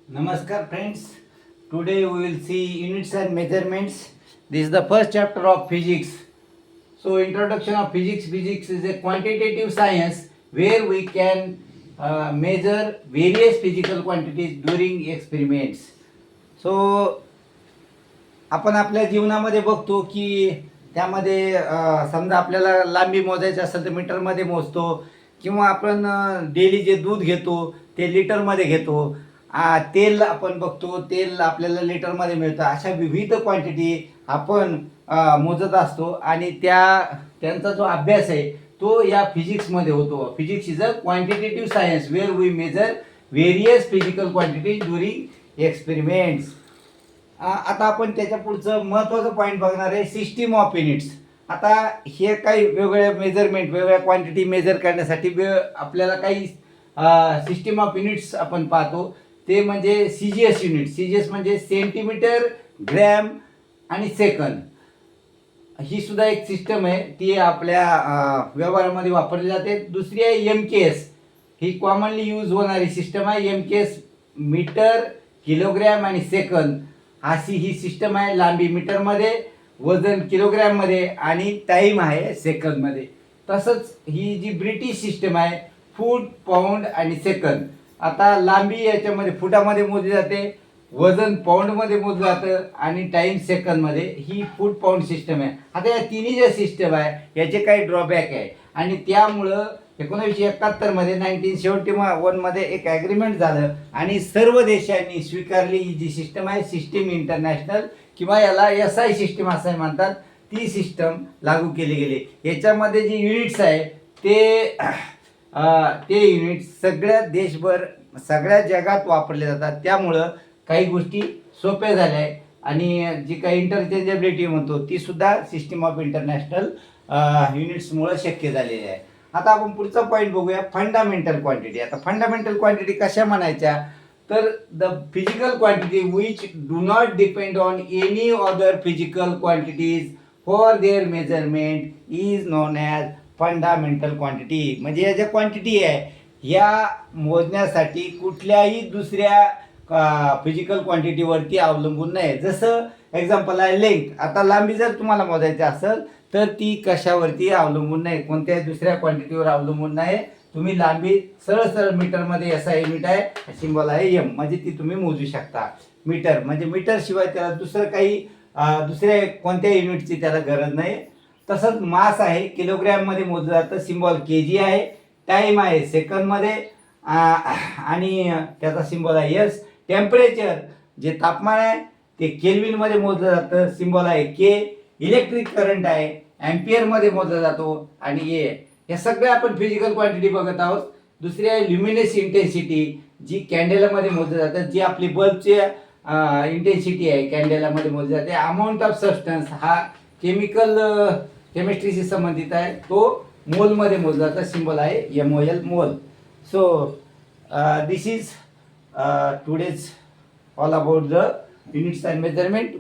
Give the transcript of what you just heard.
Namaskar friends. Today we will see units and measurements. This is the first chapter of physics. So introduction of physics. Physics is a quantitative science where we can measure various physical quantities during experiments. So आपण आपल्या जीवनामध्ये बघतो की त्यामध्ये समजा आपल्याला लांबी मोजायची असेल तर मीटरमध्ये मोजतो किंवा आपण डेली जे दूध घेतो ते लिटरमध्ये घेतो. तेल आपण बघतो, तेल आपल्याला लिटरमध्ये मिळतं. अशा विविध क्वांटिटी आपण मोजत असतो आणि त्यांचा जो अभ्यास आहे तो या फिजिक्समध्ये होतो. Physics is a quantitative science where we measure various physical quantities during experiments. आता आपण त्याच्या पुढचं महत्त्वाचं पॉईंट बघणार आहे सिस्टीम ऑफ युनिट्स. आता हे काही वेगवेगळ्या मेजरमेंट वेगवेगळ्या क्वांटिटी मेजर करण्यासाठी आपल्याला काही सिस्टीम ऑफ युनिट्स आपण पाहतो. ते म्हणजे C G S unit. C G S म्हणजे सेंटीमीटर, ग्रॅम आणि सेकंद. ही सुद्धा एक सिस्टम आहे, ती आपल्या व्यवहारामध्ये वापरली जाते. दुसरी आहे एम के एस. ही कॉमनली यूज होणारी सिस्टम आहे. एम के एस मीटर, किलोग्रॅम आणि सेकंद अशी ही सिस्टम आहे. लांबी मीटरमध्ये, वजन किलोग्रॅममध्ये आणि टाईम आहे सेकंदमध्ये. तसंच ही जी ब्रिटिश सिस्टम आहे फूट, पाऊंड आणि सेकंद. आता लांबी याच्यामध्ये फुटामध्ये मोजली जाते, वजन पाऊंडमध्ये मोजलं जातं आणि टाईम सेकंदमध्ये. ही फूट पाऊंड सिस्टम आहे. आता या तिन्ही ज्या सिस्टम आहे याचे काही ड्रॉबॅक आहे आणि त्यामुळं 1971 1971 एक ॲग्रीमेंट झालं आणि सर्व देशांनी स्वीकारली ही जी सिस्टम आहे सिस्टीम इंटरनॅशनल किंवा याला SI सिस्टम असं म्हणतात. ती सिस्टम लागू केली गेली. याच्यामध्ये जी युनिट्स आहे ते युनिट सगळ्या देशभर सगळ्या जगात वापरले जातात. त्यामुळं काही गोष्टी सोप्या झाल्या आहे आणि जी काही इंटरचेंजेबिलिटी म्हणतो ती सुद्धा सिस्टीम ऑफ इंटरनॅशनल युनिट्समुळं शक्य झालेली आहे. आता आपण पुढचा पॉईंट बघूया फंडामेंटल क्वांटिटी. आता फंडामेंटल क्वांटिटी कशा म्हणायच्या तर the physical quantity which do not depend on any other physical quantities for their measurement is non as fundamental quantity. म्हणजे या ज्या क्वांटिटी आहे या मोजण्यासाठी कुठल्याही दुसऱ्या फिजिकल क्वांटिटीवरती अवलंबून नाही. जसं एक्झाम्पल आहे लेंथ. आता लांबी जर तुम्हाला मोजायची असेल तर ती कशावरती अवलंबून नाही, कोणत्याही दुसऱ्या क्वांटिटीवर अवलंबून नाही. तुम्ही लांबी सरळ सरळ मीटरमध्ये SI युनिट आहे, सिम्बॉल आहे M, म्हणजे ती तुम्ही मोजू शकता. मीटर म्हणजे मीटरशिवाय त्याला दुसरं काही दुसऱ्या कोणत्याही युनिटची त्याला गरज नाही. तसंच मास आहे किलोग्रॅममध्ये मोजलं जातं, सिम्बॉल KG आहे. टाईम आहे सेकंदमध्ये आणि त्याचा सिम्बॉल आहे S. टेम्परेचर जे तापमान आहे ते केल्विनमध्ये मोजलं जातं, सिम्बॉल आहे K. इलेक्ट्रिक करंट आहे ॲम्पियरमध्ये मोजला जातो आणि या सगळ्या आपण फिजिकल क्वांटिटी बघत आहोत. दुसरी आहे ल्युमिनस इंटेन्सिटी जी कॅन्डेलामध्ये मोजली जातं, जी आपली बल्बची इंटेन्सिटी आहे कॅन्डेलामध्ये मोजली जाते. अमाऊंट ऑफ सबस्टन्स हा केमिस्ट्रीशी संबंधित आहे, तो मोलमध्ये मोजला जातं, सिम्बॉल आहे MOL मोल. So this is today's all about the units and measurement.